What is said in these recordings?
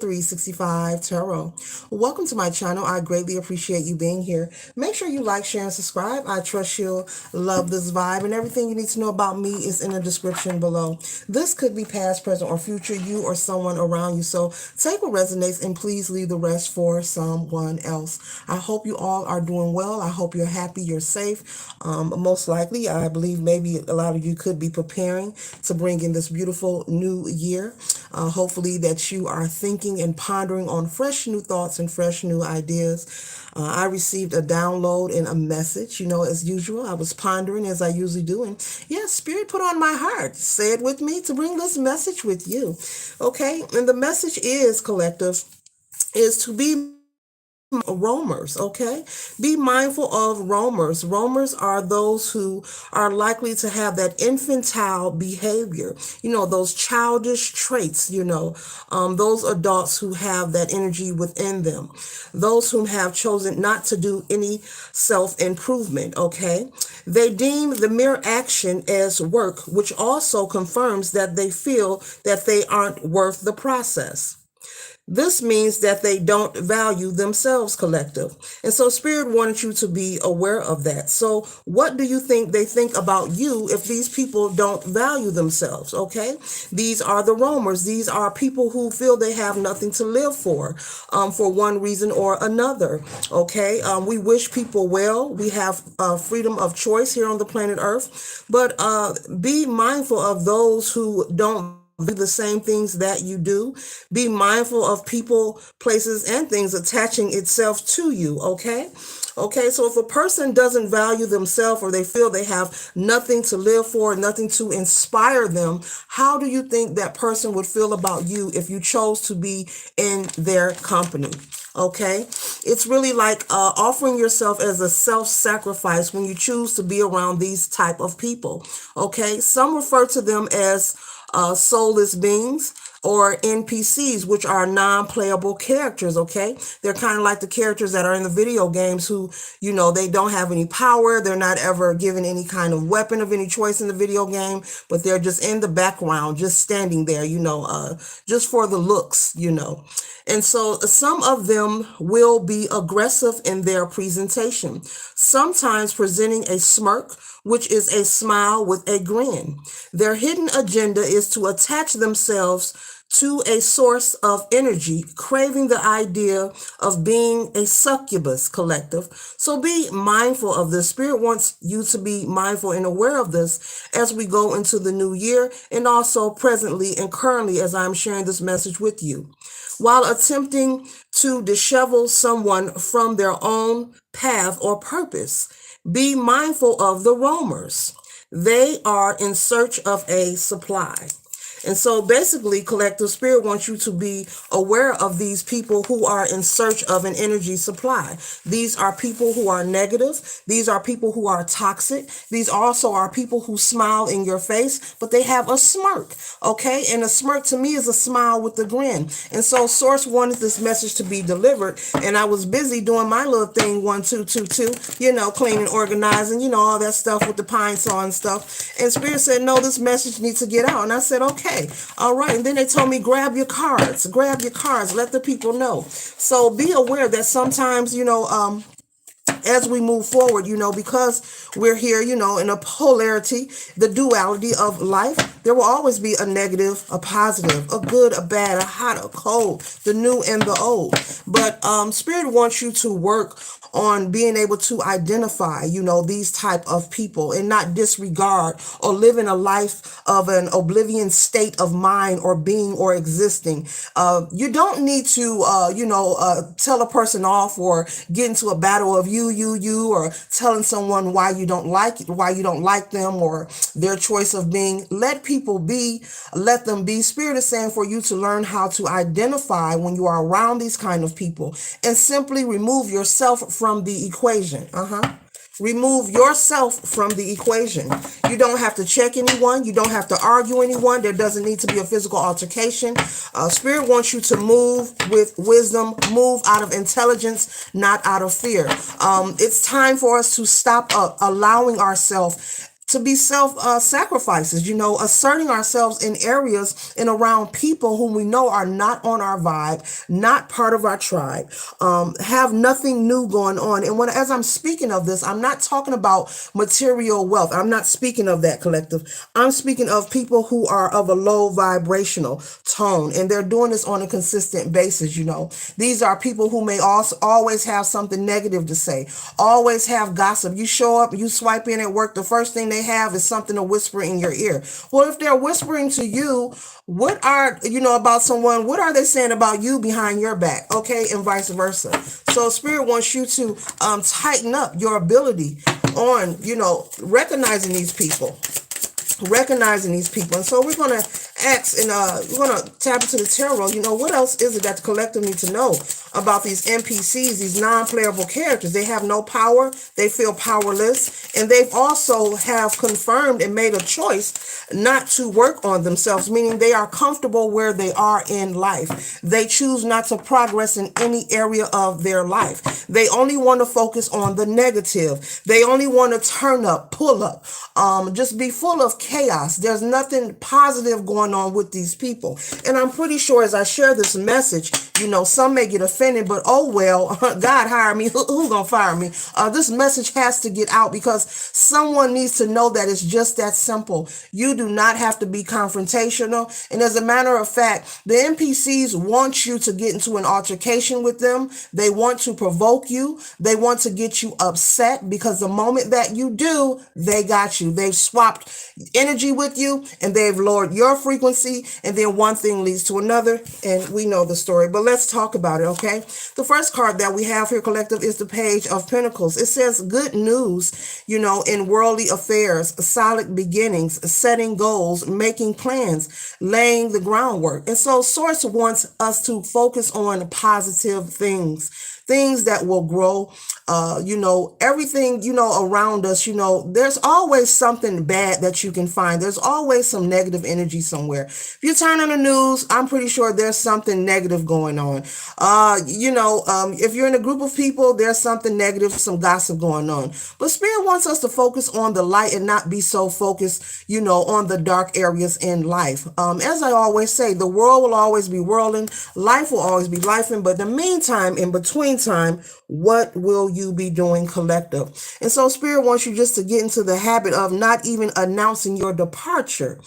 365 Tarot. Welcome to my channel. I greatly appreciate you being here. Make sure you like, share, and subscribe. I trust you'll love this vibe, and everything you need to know about me is in the description below. This could be past, present, or future, you or someone around you. So take what resonates and please leave the rest for someone else. I hope you all are doing well. I hope you're happy, you're safe. Most likely, I believe maybe a lot of you could be preparing to bring in this beautiful new year. Hopefully that you are thinking and pondering on fresh new thoughts and fresh new ideas. I received a download and a message, as usual. I was pondering as I usually do. And yes, Spirit put on my heart, say it with me, to bring this message with you. Okay. And the message is, collective, is to be roamers. Okay, be mindful of roamers. Roamers are those who are likely to have that infantile behavior, those childish traits, those adults who have that energy within them, those who have chosen not to do any self-improvement. Okay, they deem the mere action as work, which also confirms that they feel that they aren't worth the process. This means that they don't value themselves, collective. And so Spirit wanted you to be aware of that. So what do you think they think about you if these people don't value themselves? Okay. These are the roamers. These are people who feel they have nothing to live for one reason or another. Okay. We wish people well. We have freedom of choice here on the planet Earth, but be mindful of those who don't do the same things that you do. Be mindful of people, places, and things attaching itself to you. Okay. Okay. So if a person doesn't value themselves or they feel they have nothing to live for, nothing to inspire them, how do you think that person would feel about you if you chose to be in their company? Okay. It's really like offering yourself as a self-sacrifice when you choose to be around these type of people. Okay. Some refer to them as soulless beings, or NPCs, which are non-playable characters. Okay, they're kind of like the characters that are in the video games who, they don't have any power. They're not ever given any kind of weapon of any choice in the video game, but they're just in the background, just standing there, just for the looks. And so some of them will be aggressive in their presentation, sometimes presenting a smirk, which is a smile with a grin. Their hidden agenda is to attach themselves to a source of energy, craving the idea of being a succubus, collective. So be mindful of this. Spirit wants you to be mindful and aware of this as we go into the new year, and also presently and currently as I'm sharing this message with you. While attempting to dishevel someone from their own path or purpose, be mindful of the roamers. They are in search of a supply. And so basically, collective, Spirit wants you to be aware of these people who are in search of an energy supply. These are people who are negative. These are people who are toxic. These also are people who smile in your face, but they have a smirk. Okay. And a smirk to me is a smile with a grin. And so Source wanted this message to be delivered. And I was busy doing my little thing, 1, 2, 2, 2, cleaning, organizing, all that stuff with the pine saw and stuff. And Spirit said, no, this message needs to get out. And I said, okay. All right. And then they told me, grab your cards, let the people know. So be aware that sometimes, as we move forward, because we're here, in a polarity, the duality of life, there will always be a negative, a positive, a good, a bad, a hot, a cold, the new and the old. But Spirit wants you to work on being able to identify, these type of people and not disregard or live in a life of an oblivion state of mind or being or existing. You don't need to, tell a person off or get into a battle of you, or telling someone why you don't like them or their choice of being. Let people be, let them be. Spirit is saying for you to learn how to identify when you are around these kind of people and simply remove yourself from the equation. Remove yourself from the equation. You don't have to check anyone. You don't have to argue anyone. There doesn't need to be a physical altercation. Spirit wants you to move with wisdom, move out of intelligence, not out of fear. It's time for us to stop allowing ourselves to be self sacrifices, asserting ourselves in areas and around people whom we know are not on our vibe, not part of our tribe, have nothing new going on. And as I'm speaking of this, I'm not talking about material wealth. I'm not speaking of that, collective. I'm speaking of people who are of a low vibrational tone, and they're doing this on a consistent basis. These are people who may also always have something negative to say, always have gossip. You show up, you swipe in at work, the first thing they have is something to whisper in your ear. Well, if they're whispering to you, about someone, what are they saying about you behind your back? Okay, and vice versa. So Spirit wants you to tighten up your ability on, recognizing these people. And so we're going to ask, and we're going to tap into the tarot. What else is it that the collective need to know about these NPCs, these non-playable characters? They have no power, they feel powerless, and they've also have confirmed and made a choice not to work on themselves, meaning they are comfortable where they are in life. They choose not to progress in any area of their life. They only want to focus on the negative. They only want to turn up, pull up, just be full of chaos. There's nothing positive going on with these people. And I'm pretty sure as I share this message, some may get offended, but oh well, God hired me. Who gonna fire me? This message has to get out because someone needs to know that it's just that simple. You do not have to be confrontational. And as a matter of fact, the NPCs want you to get into an altercation with them. They want to provoke you. They want to get you upset, because the moment that you do, they got you. They've swapped energy with you and they've lowered your frequency, and then one thing leads to another, and we know the story. But let's talk about it, okay? The first card that we have here, collective, is the Page of Pentacles. It says good news, in worldly affairs, solid beginnings, setting goals, making plans, laying the groundwork. And so Source wants us to focus on positive things that will grow, everything, around us, there's always something bad that you can find. There's always some negative energy somewhere. If you turn on the news, I'm pretty sure there's something negative going on. If you're in a group of people, there's something negative, some gossip going on. But Spirit wants us to focus on the light and not be so focused, on the dark areas in life. As I always say, the world will always be whirling, life will always be lifing, but in the meantime, in between time, what will you be doing, collective? And so Spirit wants you just to get into the habit of not even announcing your departure.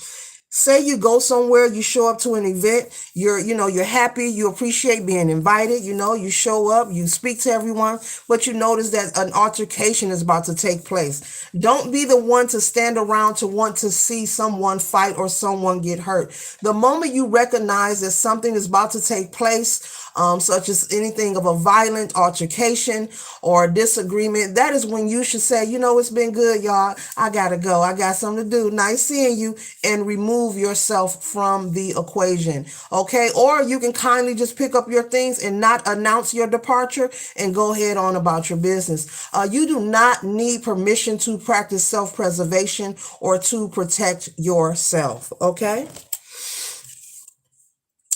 Say you go somewhere, you show up to an event, you're happy, you appreciate being invited, you show up, you speak to everyone, but you notice that an altercation is about to take place. Don't be the one to stand around to want to see someone fight or someone get hurt. The moment you recognize that something is about to take place, such as anything of a violent altercation or disagreement, that is when you should say, it's been good, y'all. I gotta go. I got something to do. Nice seeing you, and remove yourself from the equation. Okay. Or you can kindly just pick up your things and not announce your departure and go ahead on about your business. You do not need permission to practice self-preservation or to protect yourself. Okay.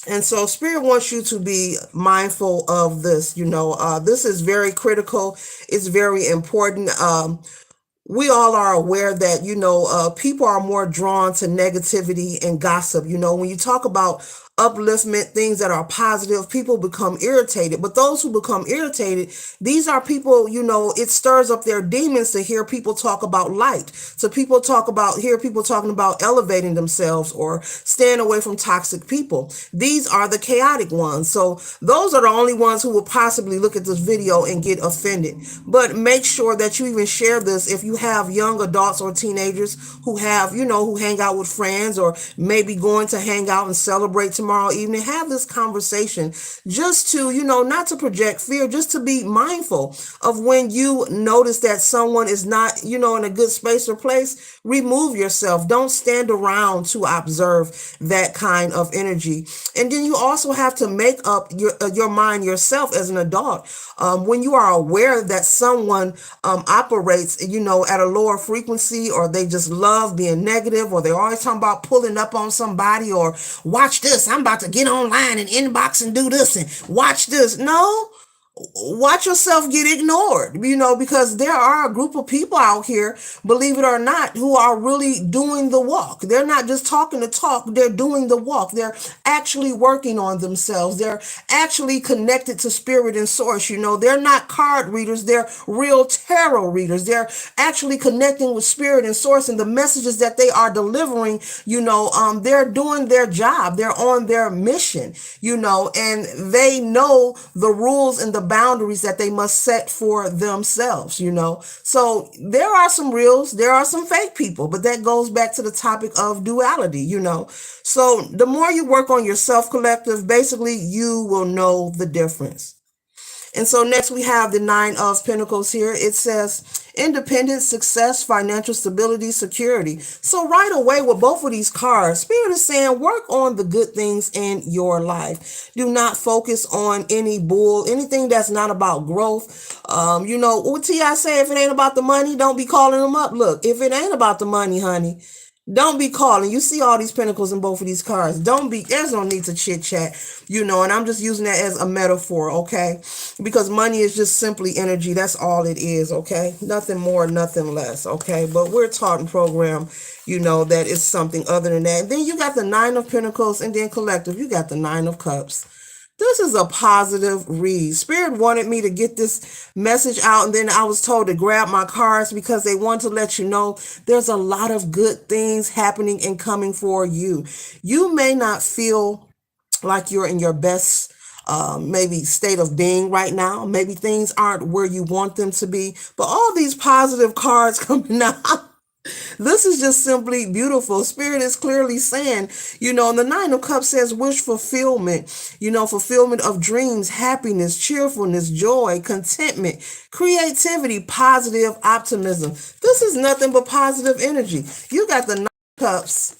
And so Spirit wants you to be mindful of this. This is very critical. It's very important. We all are aware that, people are more drawn to negativity and gossip. When you talk about upliftment, things that are positive, people become irritated. But those who become irritated, these are people, it stirs up their demons to hear people talk about light. So hear people talking about elevating themselves or staying away from toxic people. These are the chaotic ones. So those are the only ones who will possibly look at this video and get offended. But make sure that you even share this if you have young adults or teenagers who have, who hang out with friends or maybe going to hang out and celebrate tomorrow evening. Have this conversation just to, not to project fear, just to be mindful of when you notice that someone is not, in a good space or place. Remove yourself. Don't stand around to observe that kind of energy. And then you also have to make up your mind yourself as an adult. When you are aware that someone operates, at a lower frequency, or they just love being negative, or they're always talking about pulling up on somebody, or watch this, I'm about to get online and inbox and do this and watch this. No. watch yourself get ignored, because there are a group of people out here, believe it or not, who are really doing the walk. They're not just talking the talk, they're doing the walk. They're actually working on themselves. They're actually connected to spirit and source. They're not card readers, they're real tarot readers. They're actually connecting with spirit and source, and the messages that they are delivering, they're doing their job. They're on their mission, and they know the rules and the boundaries that they must set for themselves. So there are some reals, there are some fake people, but that goes back to the topic of duality. So the more you work on yourself, collective, basically you will know the difference. And so next we have the Nine of Pentacles here. It says independence, success, financial stability, security. So right away with both of these cards, Spirit is saying work on the good things in your life. Do not focus on anything that's not about growth. What T.I. say, if it ain't about the money, don't be calling them up. Look, if it ain't about the money, honey, don't be calling. You see all these pentacles in both of these cards. There's no need to chit chat, and I'm just using that as a metaphor, okay? Because money is just simply energy. That's all it is, okay? Nothing more, nothing less, okay? But we're taught and programmed, that it's something other than that. And then you got the Nine of Pentacles, and then collective, you got the Nine of Cups. This is a positive read. Spirit wanted me to get this message out, and then I was told to grab my cards because they want to let you know there's a lot of good things happening and coming for you. You may not feel like you're in your best maybe state of being right now. Maybe things aren't where you want them to be, but all these positive cards coming out, this is just simply beautiful. Spirit is clearly saying, and the Nine of Cups says wish fulfillment, fulfillment of dreams, happiness, cheerfulness, joy, contentment, creativity, positive optimism. This is nothing but positive energy. You got the Nine of Cups,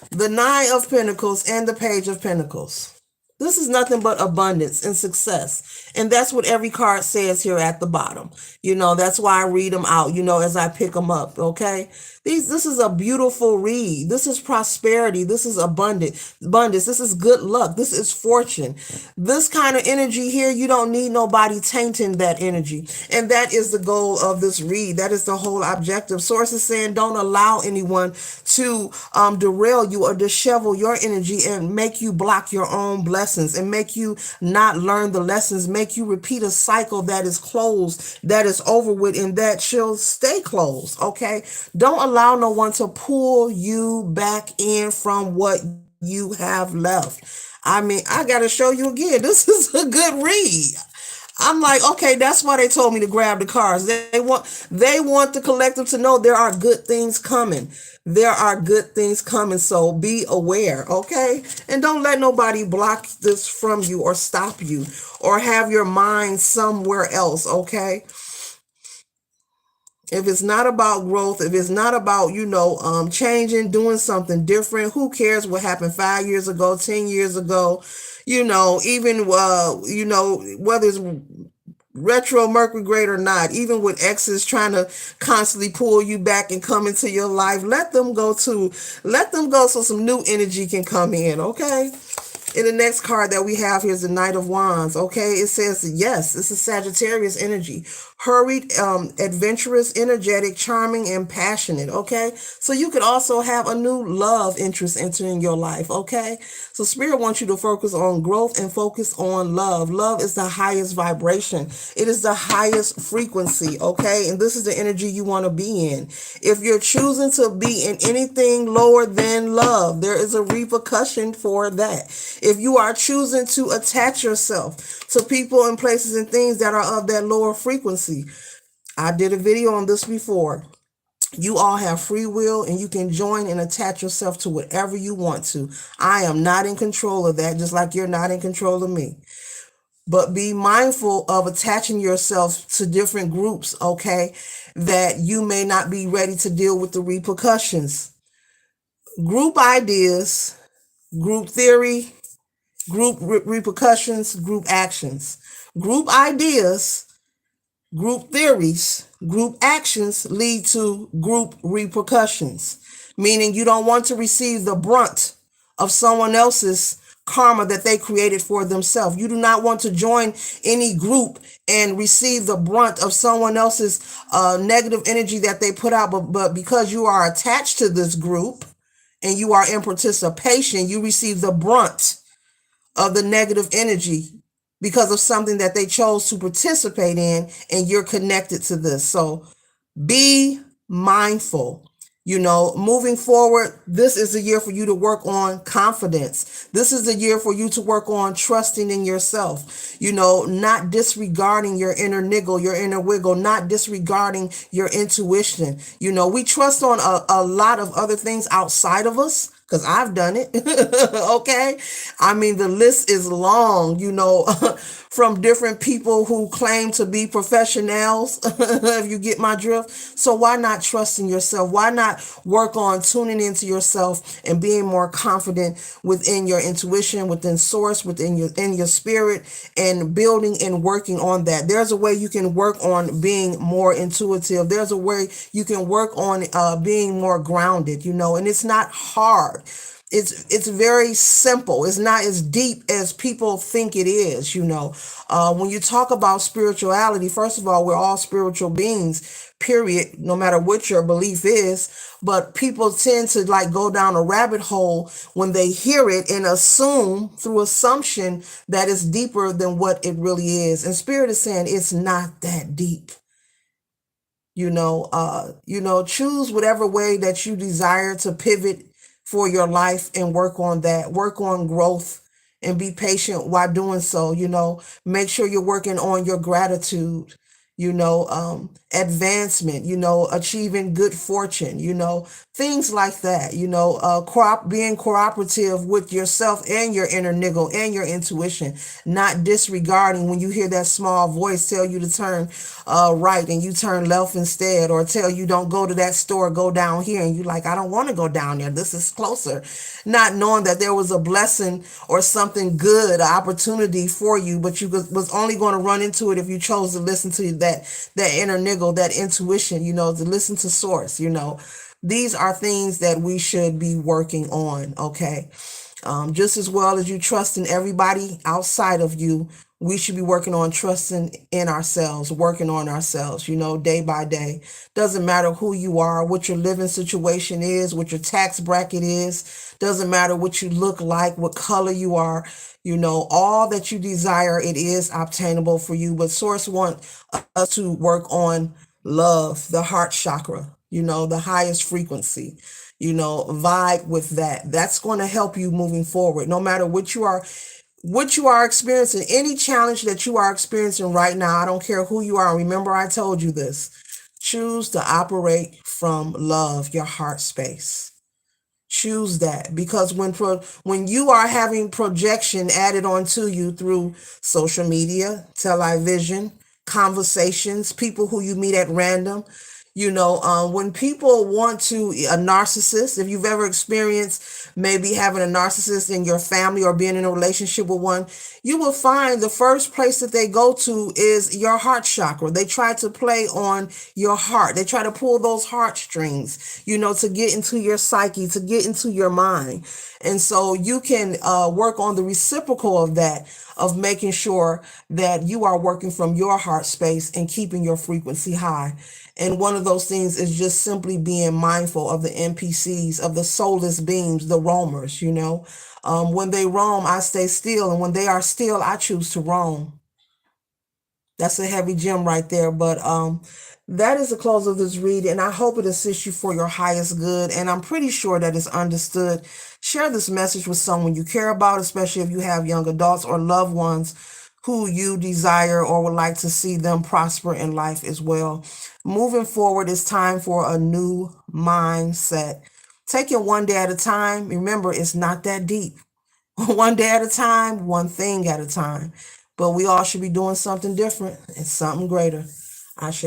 the Nine of Pentacles, and the Page of Pentacles. This is nothing but abundance and success. And that's what every card says here at the bottom. That's why I read them out, as I pick them up, okay? This is a beautiful read. This is prosperity. This is abundance. This is good luck. This is fortune. This kind of energy here, you don't need nobody tainting that energy. And that is the goal of this read. That is the whole objective. Source is saying don't allow anyone to derail you or dishevel your energy and make you block your own blessings and make you not learn the lessons, make you repeat a cycle that is closed, that is over with, and that shall stay closed, okay? Don't allow no one to pull you back in from what you have left. I mean, I got to show you again. This is a good read. I'm like, okay, that's why they told me to grab the cards. They want the collective to know there are good things coming. There are good things coming, so be aware, okay? And don't let nobody block this from you or stop you or have your mind somewhere else, okay? If it's not about growth, if it's not about, changing, doing something different, who cares what happened 5 years ago, 10 years ago, even, whether it's retro Mercury grade or not, even with exes trying to constantly pull you back and come into your life, let them go so some new energy can come in, okay? And the next card that we have here is the Knight of Wands, okay? It says, yes, this is Sagittarius energy. Hurried, adventurous, energetic, charming, and passionate, okay? So you could also have a new love interest entering your life, okay? So Spirit wants you to focus on growth and focus on love. Love is the highest vibration. It is the highest frequency, okay? And this is the energy you want to be in. If you're choosing to be in anything lower than love, there is a repercussion for that. If you are choosing to attach yourself to people and places and things that are of that lower frequency, I did a video on this before. You all have free will and you can join and attach yourself to whatever you want to. I am not in control of that, just like you're not in control of me. But be mindful of attaching yourself to different groups, okay, that you may not be ready to deal with the repercussions. Group ideas, group theory, group repercussions, group actions. Group ideas, group theories, group actions lead to group repercussions, meaning you don't want to receive the brunt of someone else's karma that they created for themselves. You do not want to join any group and receive the brunt of someone else's negative energy that they put out, but because you are attached to this group and you are in participation, you receive the brunt of the negative energy because of something that they chose to participate in, and you're connected to this. So be mindful. Moving forward, this is a year for you to work on confidence. This is a year for you to work on trusting in yourself, not disregarding your inner niggle, your inner wiggle, not disregarding your intuition. We trust on a lot of other things outside of us, because I've done it. Okay. I mean, the list is long, from different people who claim to be professionals, if you get my drift. So why not trust in yourself? Why not work on tuning into yourself and being more confident within your intuition, within source, in your spirit, and building and working on that? There's a way you can work on being more intuitive. There's a way you can work on being more grounded, and it's not hard. It's very simple. It's not as deep as people think it is. When you talk about spirituality, first of all, we're all spiritual beings, period, no matter what your belief is. But people tend to like go down a rabbit hole when they hear it and assume through assumption that it's deeper than what it really is. And Spirit is saying it's not that deep. Choose whatever way that you desire to pivot for your life and work on that. Work on growth and be patient while doing so. Make sure you're working on your gratitude, advancement, achieving good fortune, things like that, being cooperative with yourself and your inner niggle and your intuition, not disregarding when you hear that small voice tell you to turn right and you turn left instead, or tell you don't go to that store, go down here, and you like, I don't want to go down there, this is closer, not knowing that there was a blessing or something good, an opportunity for you, but you was only going to run into it if you chose to listen to that inner niggle, that intuition, to listen to source. These are things that we should be working on. Okay. Just as well as you trust in everybody outside of you, we should be working on trusting in ourselves, working on ourselves, day by day. Doesn't matter who you are, what your living situation is, what your tax bracket is. Doesn't matter what you look like, what color you are, all that you desire, it is obtainable for you. But Source wants us to work on love, the heart chakra, the highest frequency, vibe with that. That's going to help you moving forward, no matter what you are experiencing, any challenge that you are experiencing right now. I don't care who you are. Remember, I told you this. Choose to operate from love, your heart space. Choose that, because when you are having projection added onto you through social media, television, conversations, people who you meet at random, when people want to, a narcissist, if you've ever experienced maybe having a narcissist in your family or being in a relationship with one, you will find the first place that they go to is your heart chakra. They try to play on your heart. They try to pull those heartstrings, to get into your psyche, to get into your mind. And so you can work on the reciprocal of that, of making sure that you are working from your heart space and keeping your frequency high. And one of those things is just simply being mindful of the NPCs, of the soulless beings, the roamers, When they roam, I stay still. And when they are still, I choose to roam. That's a heavy gem right there. But that is the close of this read, and I hope it assists you for your highest good. And I'm pretty sure that it's understood. Share this message with someone you care about, especially if you have young adults or loved ones who you desire or would like to see them prosper in life as well. Moving forward, it's time for a new mindset. Take it one day at a time. Remember, it's not that deep. One day at a time, one thing at a time. But we all should be doing something different and something greater. Ashe.